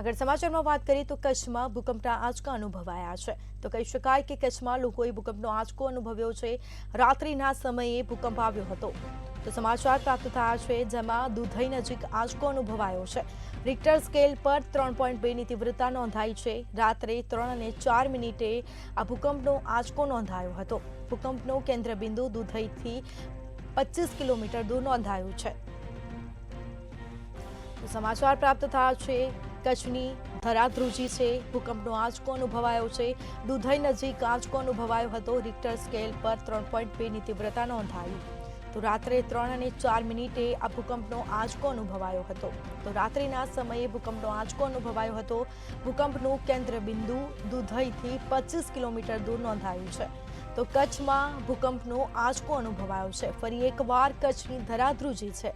આગળ સમાચારમાં વાત કરીએ તો કચ્છમાં ભૂકંપના આંચકા અનુભવાયા છે તો કહી શકાય કે કચ્છમાં લોકોએ ભૂકંપનો આંચકો અનુભવ્યો છે। રાત્રિના સમયે ભૂકંપ આવ્યો હતો તો સમાચાર પ્રાપ્ત થયા છે જેમાં દુધઈ નજીક આંચકો અનુભવાયો છે। રિક્ટર સ્કેલ પર 3.2ની તીવ્રતા નોંધાઈ છે। રાત્રે 3:04 આ ભૂકંપનો આંચકો નોંધાયો હતો। ભૂકંપનું કેન્દ્રબિંદુ દુધઈથી 25 કિલોમીટર દૂર નોંધાયું છે। समाचार प्राप्त था कच्छनी धराध्रुजी है भूकंपनो आंचको अनुभवायो है। दुधई नजीक आंचको अनुभवायो हतो। रिक्टर स्केल पर 3.2 तीव्रता नोंधाई तो रात्रे 3:04 आ भूकंपनो आंचको अनुभवायो हतो। तो रात्रिना समये भूकंपनो आंचको अनुभवायो हतो। भूकंपनु केंद्र बिंदु दुधई थी 25 किलोमीटर दूर नोंधायु छे। तो कच्छमां भूकंपनो आंचको अनुभवायो छे। फरी एकवार कच्छनी धराध्रुजी है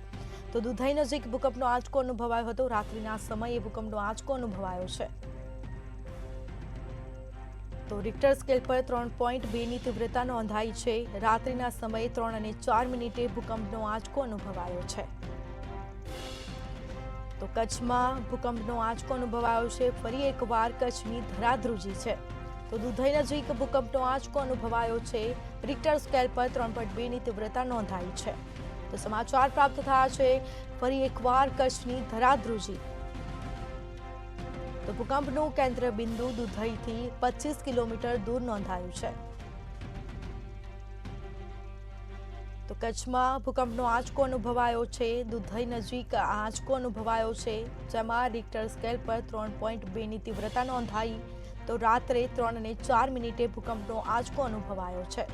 तो दुधई नजीक भूकंपनो आंचको अनुभवायो हतो। रात्रिना समये भूकंपनो आंचको अनुभवायो छे। तो रिक्टर स्केल पर 3.2ની तीव्रता नोंधाई छे। रात्रिना समये 3:04 भूकंपनो आंचको अनुभवायो छे। तो कच्छमां भूकंपनो आंचको अनुभवायो छे। फरी एकवार कच्छनी धराध्रुजी छे तो दुधई नजीक भूकंपनो आंचको अनुभवायो छे। रिक्टर स्केल पर 3.2ની तीव्रता नोंधाई छे। तो समाचार प्राप्त था फरी एकवार कच्छनी धराध्रुजी तो भूकंपनु केंद्र बिंदु दुधई थी 25 किलोमीटर दूर नोंधायु छे। तो कच्छमां भूकंपनो आंचको अनुभवायो छे। दुधई नजीक आंचको अनुभवायो छे जेमां रिक्टर स्केल पर 3.2ની तीव्रता नोंधाई तो रात्रे 3:04 भूकंपनो आंचको अनुभवायो छे।